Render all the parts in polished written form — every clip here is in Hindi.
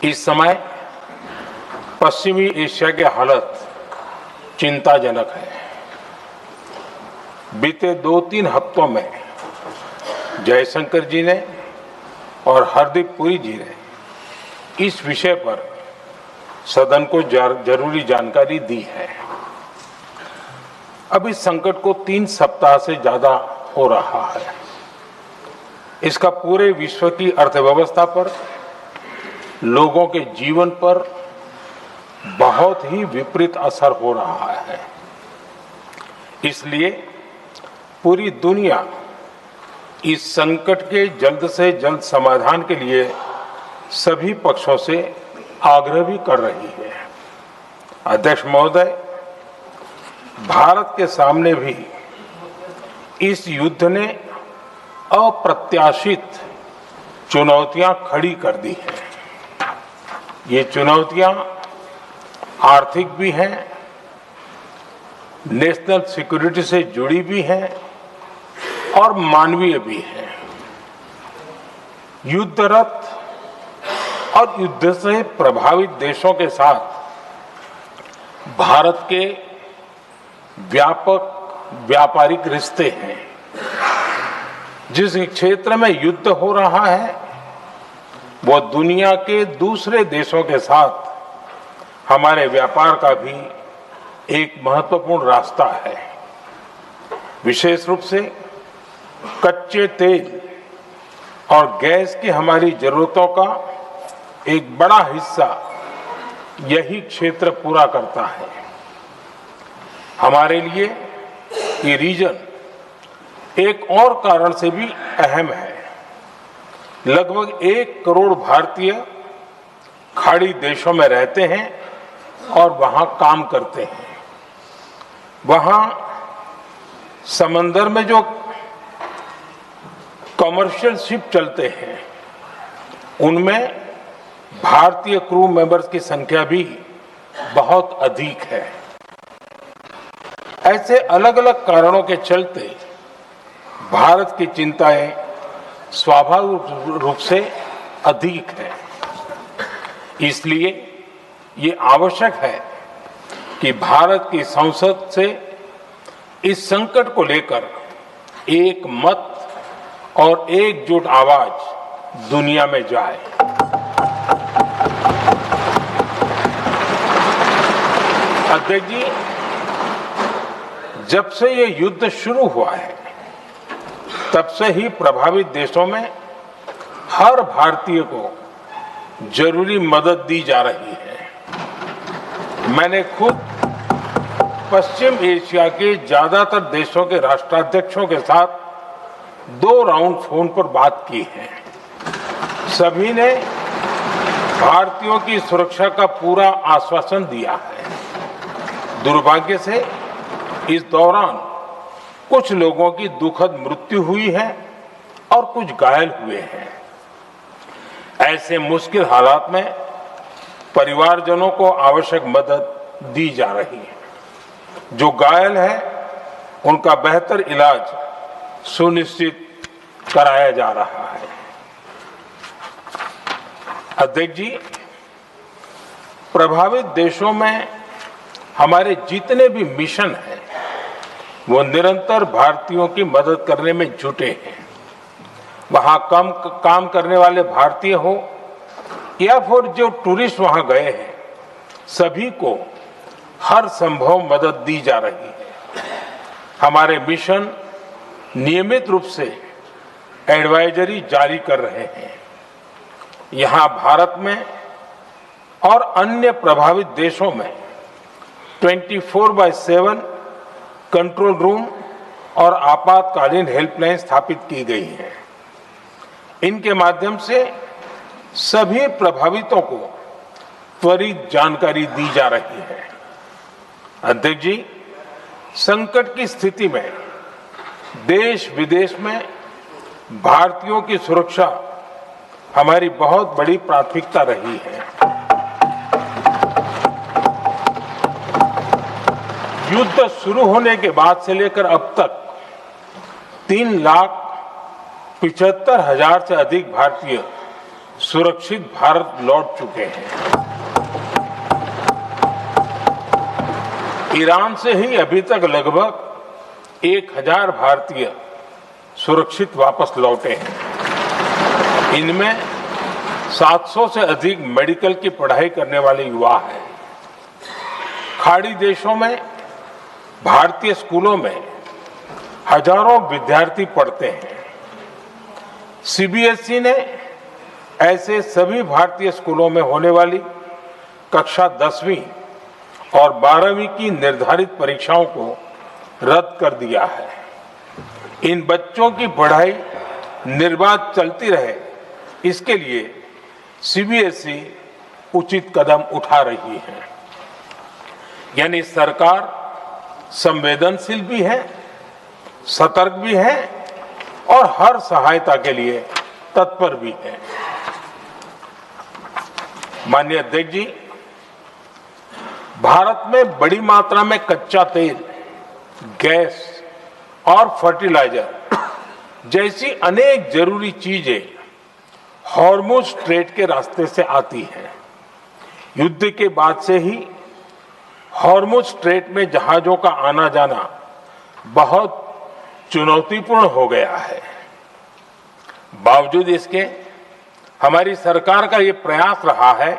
इस समय पश्चिमी एशिया की हालत चिंताजनक है। बीते 2-3 हफ्तों में जयशंकर जी ने और हरदीप पुरी जी ने इस विषय पर सदन को जरूरी जानकारी दी है। अब इस संकट को 3 सप्ताह से ज्यादा हो रहा है। इसका पूरे विश्व की अर्थव्यवस्था पर, लोगों के जीवन पर बहुत ही विपरीत असर हो रहा है। इसलिए पूरी दुनिया इस संकट के जल्द से जल्द समाधान के लिए सभी पक्षों से आग्रह भी कर रही है। अध्यक्ष महोदय, भारत के सामने भी इस युद्ध ने अप्रत्याशित चुनौतियां खड़ी कर दी हैं। ये चुनौतियां आर्थिक भी हैं, नेशनल सिक्योरिटी से जुड़ी भी हैं और मानवीय भी हैं। युद्धरत और युद्ध से प्रभावित देशों के साथ भारत के व्यापक व्यापारिक रिश्ते हैं। जिस क्षेत्र में युद्ध हो रहा है वो दुनिया के दूसरे देशों के साथ हमारे व्यापार का भी एक महत्वपूर्ण रास्ता है। विशेष रूप से कच्चे तेल और गैस की हमारी जरूरतों का एक बड़ा हिस्सा यही क्षेत्र पूरा करता है। हमारे लिए ये रीजन एक और कारण से भी अहम है। लगभग 1 करोड़ भारतीय खाड़ी देशों में रहते हैं और वहां काम करते हैं। वहां समंदर में जो कमर्शियल शिप चलते हैं उनमें भारतीय क्रू मेंबर्स की संख्या भी बहुत अधिक है। ऐसे अलग अलग कारणों के चलते भारत की चिंताएं स्वाभाविक रूप से अधिक है। इसलिए ये आवश्यक है कि भारत की संसद से इस संकट को लेकर एक मत और एकजुट आवाज दुनिया में जाए। अध्यक्ष जी, जब से ये युद्ध शुरू हुआ है तब से ही प्रभावित देशों में हर भारतीय को जरूरी मदद दी जा रही है। मैंने खुद पश्चिम एशिया के ज्यादातर देशों के राष्ट्राध्यक्षों के साथ 2 राउंड फोन पर बात की है। सभी ने भारतीयों की सुरक्षा का पूरा आश्वासन दिया है। दुर्भाग्य से इस दौरान कुछ लोगों की दुखद मृत्यु हुई है और कुछ घायल हुए हैं। ऐसे मुश्किल हालात में परिवारजनों को आवश्यक मदद दी जा रही है। जो घायल है उनका बेहतर इलाज सुनिश्चित कराया जा रहा है। अध्यक्ष जी, प्रभावित देशों में हमारे जितने भी मिशन हैं वो निरंतर भारतीयों की मदद करने में जुटे हैं। वहां काम करने वाले भारतीय हो या फिर जो टूरिस्ट वहां गए हैं, सभी को हर संभव मदद दी जा रही है। हमारे मिशन नियमित रूप से एडवाइजरी जारी कर रहे हैं। यहां भारत में और अन्य प्रभावित देशों में 24/7 कंट्रोल रूम और आपातकालीन हेल्पलाइन स्थापित की गई है। इनके माध्यम से सभी प्रभावितों को त्वरित जानकारी दी जा रही है। अध्यक्ष जी, संकट की स्थिति में देश विदेश में भारतीयों की सुरक्षा हमारी बहुत बड़ी प्राथमिकता रही है। युद्ध शुरू होने के बाद से लेकर अब तक 3,75,000 से अधिक भारतीय सुरक्षित भारत लौट चुके हैं। ईरान से ही अभी तक लगभग 1000 भारतीय सुरक्षित वापस लौटे हैं। इनमें 700 से अधिक मेडिकल की पढ़ाई करने वाले युवा हैं। खाड़ी देशों में भारतीय स्कूलों में हजारों विद्यार्थी पढ़ते हैं। सीबीएसई ने ऐसे सभी भारतीय स्कूलों में होने वाली कक्षा 10वीं और 12वीं की निर्धारित परीक्षाओं को रद्द कर दिया है। इन बच्चों की पढ़ाई निर्बाध चलती रहे, इसके लिए सीबीएसई उचित कदम उठा रही है। यानी सरकार संवेदनशील भी है, सतर्क भी है और हर सहायता के लिए तत्पर भी है। माननीय अध्यक्ष जी, भारत में बड़ी मात्रा में कच्चा तेल, गैस और फर्टिलाइजर जैसी अनेक जरूरी चीजें हॉर्मुज स्ट्रेट के रास्ते से आती हैं। युद्ध के बाद से ही हॉर्मुज स्ट्रेट में जहाजों का आना जाना बहुत चुनौतीपूर्ण हो गया है। बावजूद इसके हमारी सरकार का ये प्रयास रहा है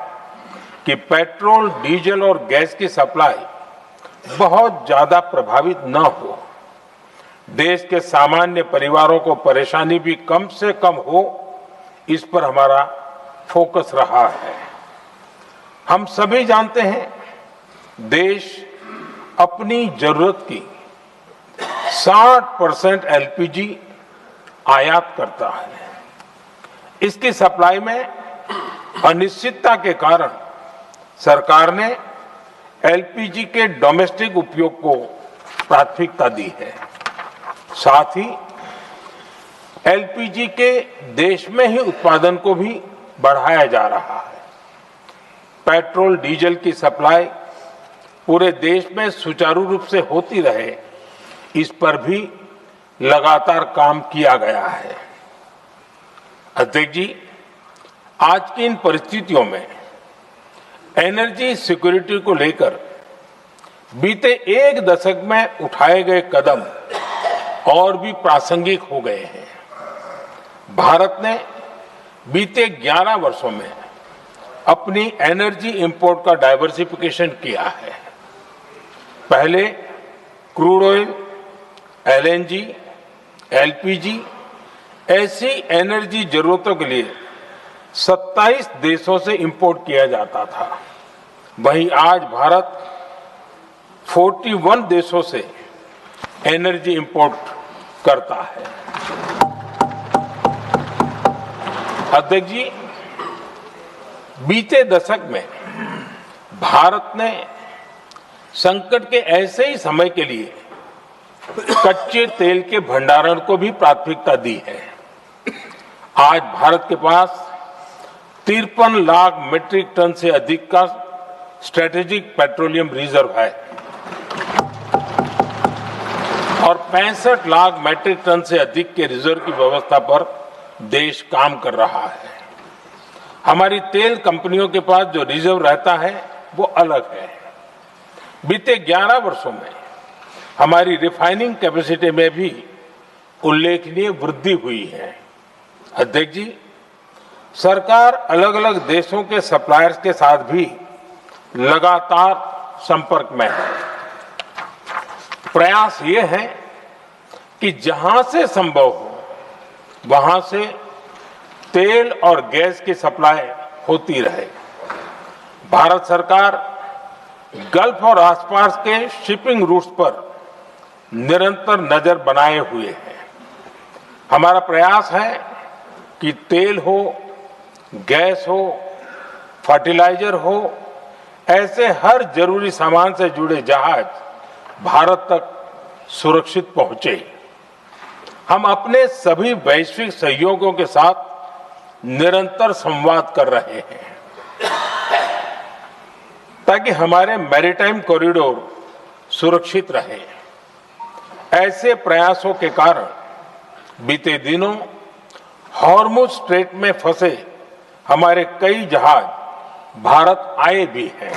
कि पेट्रोल, डीजल और गैस की सप्लाई बहुत ज्यादा प्रभावित न हो। देश के सामान्य परिवारों को परेशानी भी कम से कम हो, इस पर हमारा फोकस रहा है। हम सभी जानते हैं, देश अपनी जरूरत की 60% एलपीजी आयात करता है। इसकी सप्लाई में अनिश्चितता के कारण सरकार ने एलपीजी के डोमेस्टिक उपयोग को प्राथमिकता दी है। साथ ही एलपीजी के देश में ही उत्पादन को भी बढ़ाया जा रहा है। पेट्रोल, डीजल की सप्लाई पूरे देश में सुचारू रूप से होती रहे, इस पर भी लगातार काम किया गया है। अध्यक्ष जी, आज की इन परिस्थितियों में एनर्जी सिक्योरिटी को लेकर बीते एक दशक में उठाए गए कदम और भी प्रासंगिक हो गए हैं। भारत ने बीते 11 वर्षों में अपनी एनर्जी इंपोर्ट का डाइवर्सिफिकेशन किया है। पहले क्रूड ऑयल, एलएनजी, एलपीजी ऐसी एनर्जी जरूरतों के लिए 27 देशों से इंपोर्ट किया जाता था। वहीं आज भारत 41 देशों से एनर्जी इंपोर्ट करता है। अध्यक्ष जी, बीते दशक में भारत ने संकट के ऐसे ही समय के लिए कच्चे तेल के भंडारण को भी प्राथमिकता दी है। आज भारत के पास 53 लाख मीट्रिक टन से अधिक का स्ट्रेटेजिक पेट्रोलियम रिजर्व है और 65 लाख मीट्रिक टन से अधिक के रिजर्व की व्यवस्था पर देश काम कर रहा है। हमारी तेल कंपनियों के पास जो रिजर्व रहता है वो अलग है। बीते 11 वर्षों में हमारी रिफाइनिंग कैपेसिटी में भी उल्लेखनीय वृद्धि हुई है। अध्यक्ष जी, सरकार अलग अलग देशों के सप्लायर्स के साथ भी लगातार संपर्क में है। प्रयास ये है कि जहां से संभव हो वहां से तेल और गैस की सप्लाई होती रहे। भारत सरकार गल्फ और आसपास के शिपिंग रूट्स पर निरंतर नजर बनाए हुए है। हमारा प्रयास है कि तेल हो, गैस हो, फर्टिलाइजर हो, ऐसे हर जरूरी सामान से जुड़े जहाज भारत तक सुरक्षित पहुंचे। हम अपने सभी वैश्विक सहयोगियों के साथ निरंतर संवाद कर रहे हैं ताकि हमारे मैरीटाइम कॉरिडोर सुरक्षित रहे। ऐसे प्रयासों के कारण बीते दिनों हॉर्मुज स्ट्रेट में फंसे हमारे कई जहाज भारत आए भी हैं।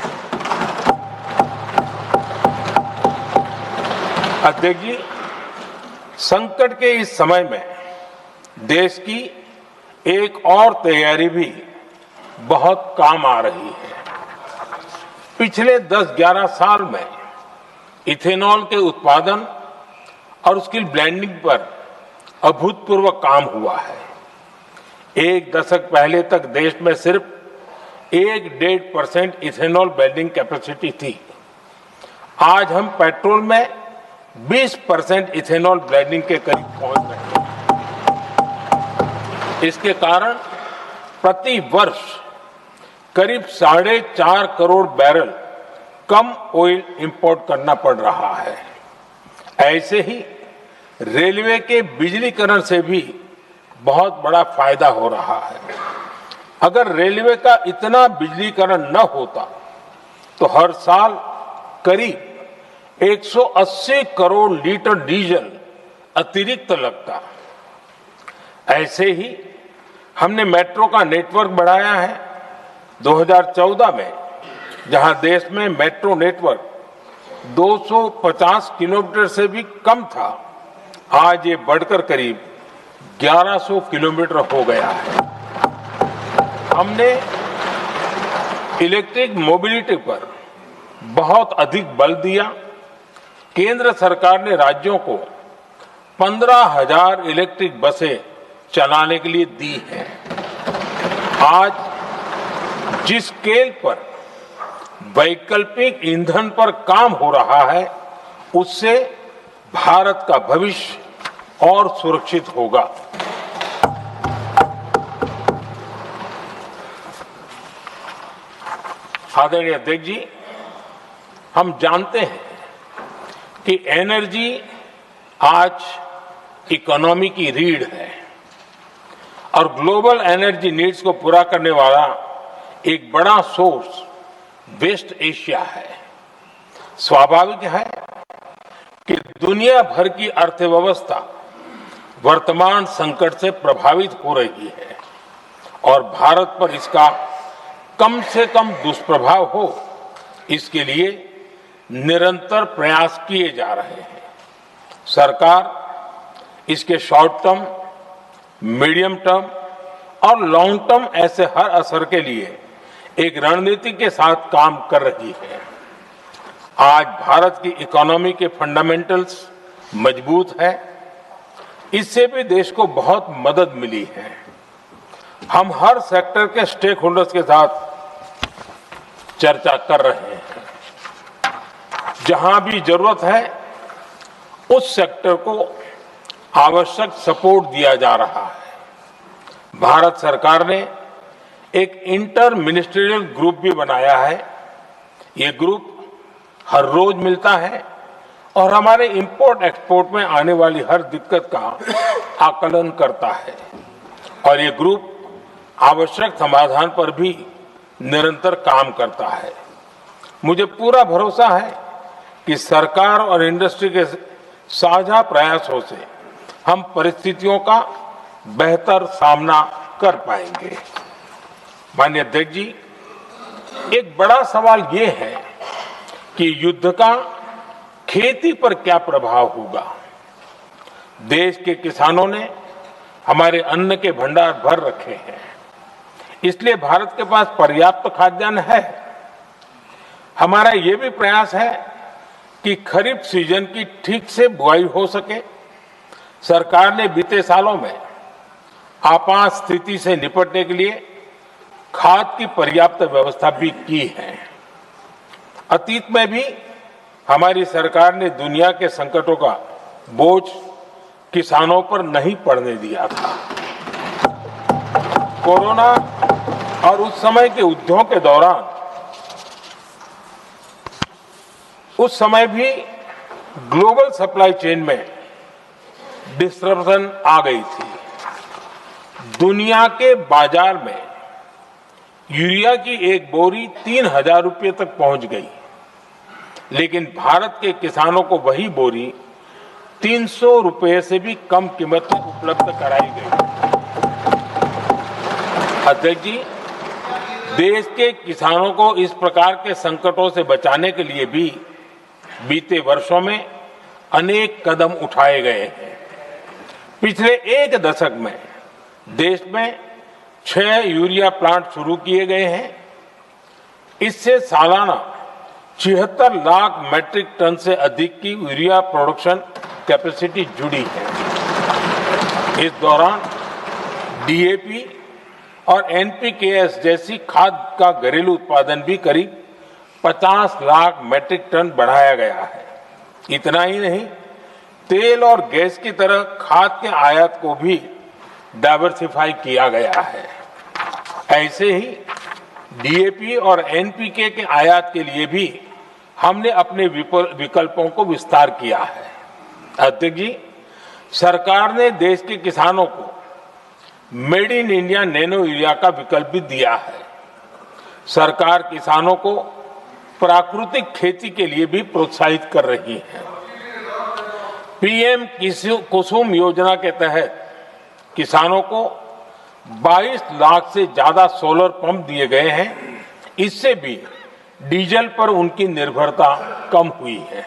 अध्यक्ष जी, संकट के इस समय में देश की एक और तैयारी भी बहुत काम आ रही है। पिछले 10-11 साल में इथेनॉल के उत्पादन और उसकी ब्लेंडिंग पर अभूतपूर्व काम हुआ है। एक दशक पहले तक देश में सिर्फ 1-1.5% इथेनॉल ब्लेंडिंग कैपेसिटी थी। आज हम पेट्रोल में 20% इथेनॉल ब्लेंडिंग के करीब पहुंच रहे हैं। इसके कारण प्रति वर्ष करीब 4.5 करोड़ बैरल कम ऑयल इंपोर्ट करना पड़ रहा है। ऐसे ही रेलवे के बिजलीकरण से भी बहुत बड़ा फायदा हो रहा है। अगर रेलवे का इतना बिजलीकरण न होता तो हर साल करीब 180 करोड़ लीटर डीजल अतिरिक्त लगता। ऐसे ही हमने मेट्रो का नेटवर्क बढ़ाया है। 2014 में जहां देश में मेट्रो नेटवर्क 250 किलोमीटर से भी कम था, आज ये बढ़कर करीब 1100 किलोमीटर हो गया है। हमने इलेक्ट्रिक मोबिलिटी पर बहुत अधिक बल दिया। केंद्र सरकार ने राज्यों को 15,000 इलेक्ट्रिक बसें चलाने के लिए दी हैं। आज जिस स्केल पर वैकल्पिक ईंधन पर काम हो रहा है, उससे भारत का भविष्य और सुरक्षित होगा। आदरणीय अध्यक्ष जी, हम जानते हैं कि एनर्जी आज इकोनॉमी की रीढ़ है और ग्लोबल एनर्जी नीड्स को पूरा करने वाला एक बड़ा सोर्स वेस्ट एशिया है। स्वाभाविक है कि दुनिया भर की अर्थव्यवस्था वर्तमान संकट से प्रभावित हो रही है और भारत पर इसका कम से कम दुष्प्रभाव हो, इसके लिए निरंतर प्रयास किए जा रहे हैं। सरकार इसके शॉर्ट टर्म, मीडियम टर्म और लॉन्ग टर्म ऐसे हर असर के लिए एक रणनीति के साथ काम कर रही है। आज भारत की इकोनॉमी के फंडामेंटल्स मजबूत है। इससे भी देश को बहुत मदद मिली है। हम हर सेक्टर के स्टेक होल्डर्स के साथ चर्चा कर रहे हैं। जहां भी जरूरत है उस सेक्टर को आवश्यक सपोर्ट दिया जा रहा है। भारत सरकार ने एक इंटर मिनिस्ट्रियल ग्रुप भी बनाया है। ये ग्रुप हर रोज मिलता है और हमारे इंपोर्ट एक्सपोर्ट में आने वाली हर दिक्कत का आकलन करता है और ये ग्रुप आवश्यक समाधान पर भी निरंतर काम करता है। मुझे पूरा भरोसा है कि सरकार और इंडस्ट्री के साझा प्रयासों से हम परिस्थितियों का बेहतर सामना कर पाएंगे। माननीय अध्यक्ष जी, एक बड़ा सवाल ये है कि युद्ध का खेती पर क्या प्रभाव होगा। देश के किसानों ने हमारे अन्न के भंडार भर रखे हैं, इसलिए भारत के पास पर्याप्त खाद्यान्न है। हमारा ये भी प्रयास है कि खरीफ सीजन की ठीक से बुआई हो सके। सरकार ने बीते सालों में आपात स्थिति से निपटने के लिए खाद की पर्याप्त व्यवस्था भी की है। अतीत में भी हमारी सरकार ने दुनिया के संकटों का बोझ किसानों पर नहीं पड़ने दिया था। कोरोना और उस समय के युद्धों के दौरान उस समय भी ग्लोबल सप्लाई चेन में डिस्टरप्शन आ गई थी। दुनिया के बाजार में यूरिया की एक बोरी 3,000 रुपये तक पहुंच गई, लेकिन भारत के किसानों को वही बोरी 300 रुपये से भी कम कीमत में उपलब्ध कराई गई। अध्यक्ष जी, देश के किसानों को इस प्रकार के संकटों से बचाने के लिए भी बीते वर्षों में अनेक कदम उठाए गए हैं। पिछले एक दशक में देश में 6 यूरिया प्लांट शुरू किए गए हैं। इससे सालाना 76 लाख मैट्रिक टन से अधिक की यूरिया प्रोडक्शन कैपेसिटी जुड़ी है। इस दौरान डीएपी और एनपीकेएस जैसी खाद का घरेलू उत्पादन भी करीब 50 लाख मैट्रिक टन बढ़ाया गया है। इतना ही नहीं, तेल और गैस की तरह खाद के आयात को भी डाइवर्सिफाई किया गया है। ऐसे ही डीएपी और एनपीके के आयात के लिए भी हमने अपने विकल्पों को विस्तार किया है। अध्यक्ष जी, सरकार ने देश के किसानों को made in India nano urea का विकल्प भी दिया है। सरकार किसानों को प्राकृतिक खेती के लिए भी प्रोत्साहित कर रही है। पीएम कुसुम योजना के तहत किसानों को 22 लाख से ज्यादा सोलर पंप दिए गए हैं। इससे भी डीजल पर उनकी निर्भरता कम हुई है।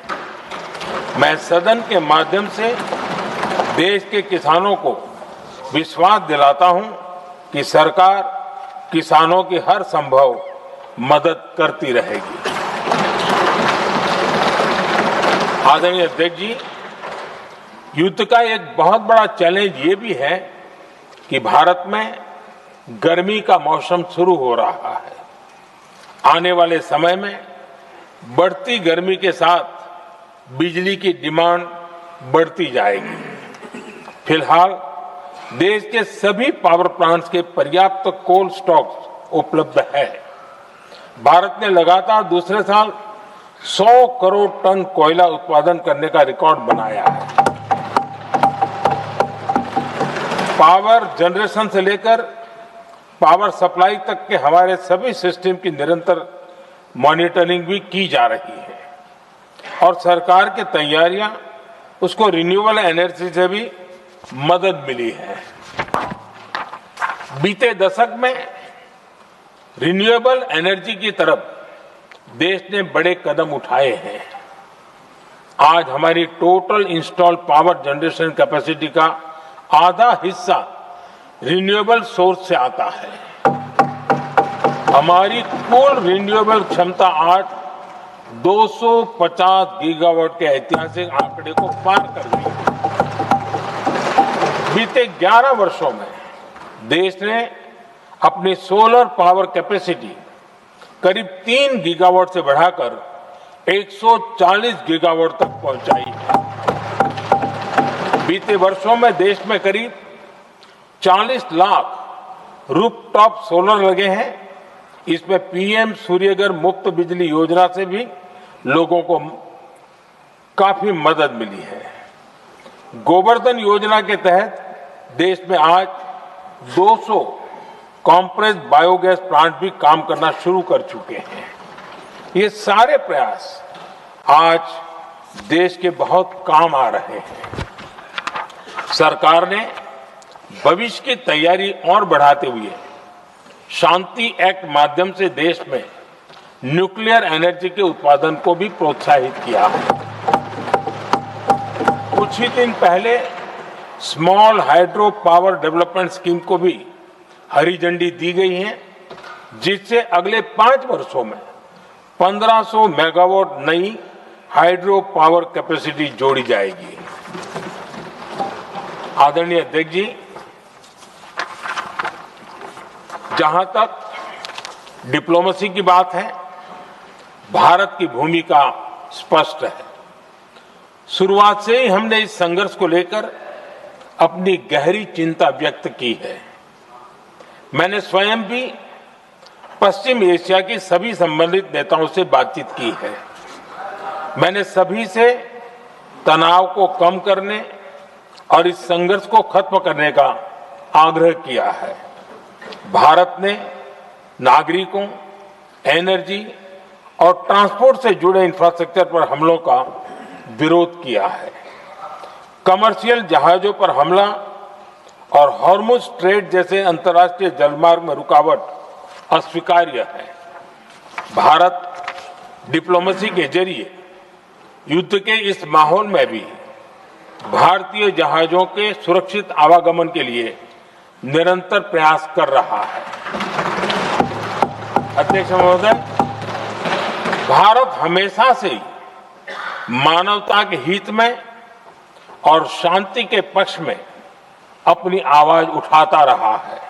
मैं सदन के माध्यम से देश के किसानों को विश्वास दिलाता हूं कि सरकार किसानों की हर संभव मदद करती रहेगी। आदरणीय अध्यक्ष जी, युद्ध का एक बहुत बड़ा चैलेंज ये भी है कि भारत में गर्मी का मौसम शुरू हो रहा है। आने वाले समय में बढ़ती गर्मी के साथ बिजली की डिमांड बढ़ती जाएगी। फिलहाल देश के सभी पावर प्लांट्स के पर्याप्त कोल स्टॉक्स उपलब्ध है। भारत ने लगातार दूसरे साल 100 करोड़ टन कोयला उत्पादन करने का रिकॉर्ड बनाया है। पावर जनरेशन से लेकर पावर सप्लाई तक के हमारे सभी सिस्टम की निरंतर मॉनिटरिंग भी की जा रही है और सरकार की तैयारियां उसको रिन्यूएबल एनर्जी से भी मदद मिली है। बीते दशक में रिन्यूएबल एनर्जी की तरफ देश ने बड़े कदम उठाए हैं। आज हमारी total install power generation capacity का आधा हिस्सा रिन्यूएबल सोर्स से आता है। हमारी कुल रिन्यूएबल क्षमता आज 250 गीगावाट के ऐतिहासिक आंकड़े को पार कर गई है। बीते 11 वर्षों में देश ने अपनी सोलर पावर कैपेसिटी करीब 3 गीगावाट से बढ़ाकर 140 गीगावाट तक पहुंचाई है। बीते वर्षों में देश में करीब 40 लाख रूफटॉप सोलर लगे हैं। इसमें पीएम सूर्यघर मुफ्त बिजली योजना से भी लोगों को काफी मदद मिली है। गोवर्धन योजना के तहत देश में आज 200 कॉम्प्रेस बायोगैस प्लांट भी काम करना शुरू कर चुके हैं। ये सारे प्रयास आज देश के बहुत काम आ रहे हैं। सरकार ने भविष्य की तैयारी और बढ़ाते हुए शांति एक्ट माध्यम से देश में न्यूक्लियर एनर्जी के उत्पादन को भी प्रोत्साहित किया है। कुछ ही दिन पहले small hydro power development scheme को भी हरी झंडी दी गई है, जिससे अगले 5 वर्षों में 1500 मेगावाट नई हाइड्रो पावर कैपेसिटी जोड़ी जाएगी। आदरणीय अध्यक्ष जी, जहां तक डिप्लोमेसी की बात है, भारत की भूमिका स्पष्ट है। शुरुआत से ही हमने इस संघर्ष को लेकर अपनी गहरी चिंता व्यक्त की है। मैंने स्वयं भी पश्चिम एशिया की सभी संबंधित नेताओं से बातचीत की है। मैंने सभी से तनाव को कम करने और इस संघर्ष को खत्म करने का आग्रह किया है। भारत ने नागरिकों, एनर्जी और ट्रांसपोर्ट से जुड़े इंफ्रास्ट्रक्चर पर हमलों का विरोध किया है। कमर्शियल जहाजों पर हमला और हॉर्मुज स्ट्रेट जैसे अंतर्राष्ट्रीय जलमार्ग में रुकावट अस्वीकार्य है। भारत डिप्लोमेसी के जरिए युद्ध के इस माहौल में भी भारतीय जहाजों के सुरक्षित आवागमन के लिए निरंतर प्रयास कर रहा है। अध्यक्ष महोदय, भारत हमेशा से ही मानवता के हित में और शांति के पक्ष में अपनी आवाज उठाता रहा है।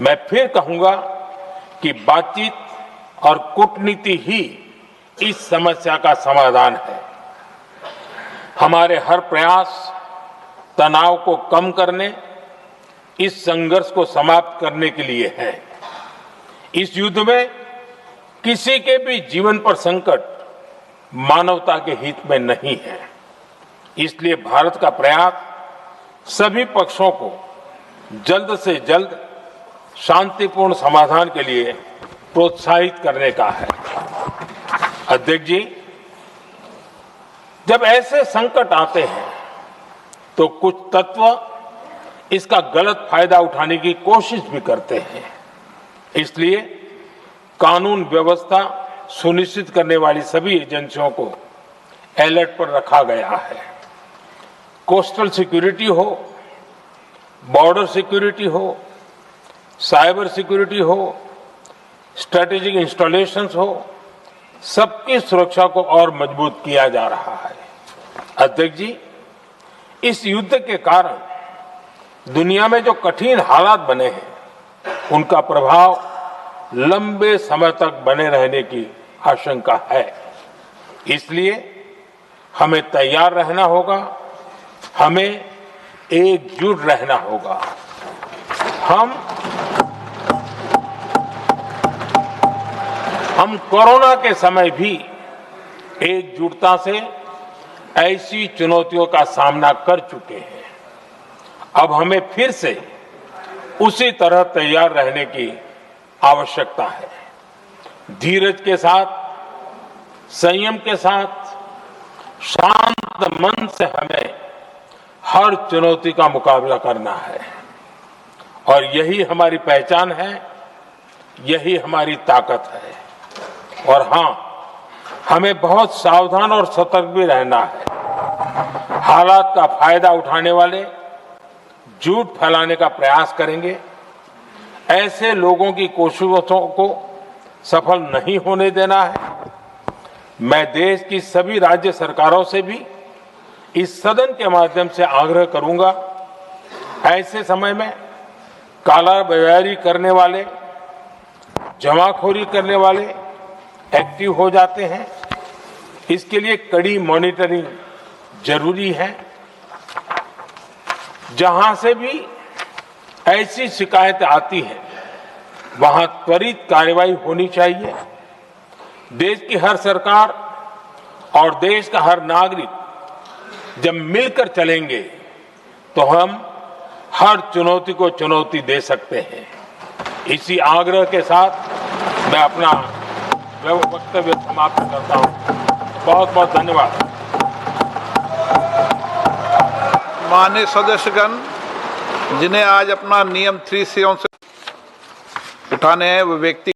मैं फिर कहूंगा कि बातचीत और कूटनीति ही इस समस्या का समाधान है। हमारे हर प्रयास तनाव को कम करने, इस संघर्ष को समाप्त करने के लिए है। इस युद्ध में किसी के भी जीवन पर संकट मानवता के हित में नहीं है। इसलिए भारत का प्रयास सभी पक्षों को जल्द से जल्द शांतिपूर्ण समाधान के लिए प्रोत्साहित करने का है। अध्यक्ष जी, जब ऐसे संकट आते हैं तो कुछ तत्व इसका गलत फायदा उठाने की कोशिश भी करते हैं। इसलिए कानून व्यवस्था सुनिश्चित करने वाली सभी एजेंसियों को अलर्ट पर रखा गया है। कोस्टल सिक्योरिटी हो, बॉर्डर सिक्योरिटी हो, साइबर सिक्योरिटी हो, स्ट्रेटेजिक इंस्टॉलेशंस हो, सबकी सुरक्षा को और मजबूत किया जा रहा है। अध्यक्ष जी, इस युद्ध के कारण दुनिया में जो कठिन हालात बने हैं, उनका प्रभाव लंबे समय तक बने रहने की आशंका है। इसलिए हमें तैयार रहना होगा, हमें एकजुट रहना होगा। हम कोरोना के समय भी एकजुटता से ऐसी चुनौतियों का सामना कर चुके हैं। अब हमें फिर से उसी तरह तैयार रहने की आवश्यकता है। धीरज के साथ, संयम के साथ, शांत मन से हमें हर चुनौती का मुकाबला करना है और यही हमारी पहचान है, यही हमारी ताकत है। और हां, हमें बहुत सावधान और सतर्क भी रहना है। हालात का फायदा उठाने वाले झूठ फैलाने का प्रयास करेंगे, ऐसे लोगों की कोशिशों को सफल नहीं होने देना है। मैं देश की सभी राज्य सरकारों से भी इस सदन के माध्यम से आग्रह करूंगा, ऐसे समय में कालाबाजारी करने वाले, जमाखोरी करने वाले एक्टिव हो जाते हैं। इसके लिए कड़ी मॉनिटरिंग जरूरी है। जहां से भी ऐसी शिकायतें आती हैं, वहां त्वरित कार्रवाई होनी चाहिए। देश की हर सरकार और देश का हर नागरिक जब मिलकर चलेंगे तो हम हर चुनौती को चुनौती दे सकते हैं। इसी आग्रह के साथ मैं अपना वक्तव्य समाप्त करता हूं। बहुत बहुत धन्यवाद। माननीय सदस्यगण, जिन्हें आज अपना नियम 3C से उठाने हैं, वो व्यक्ति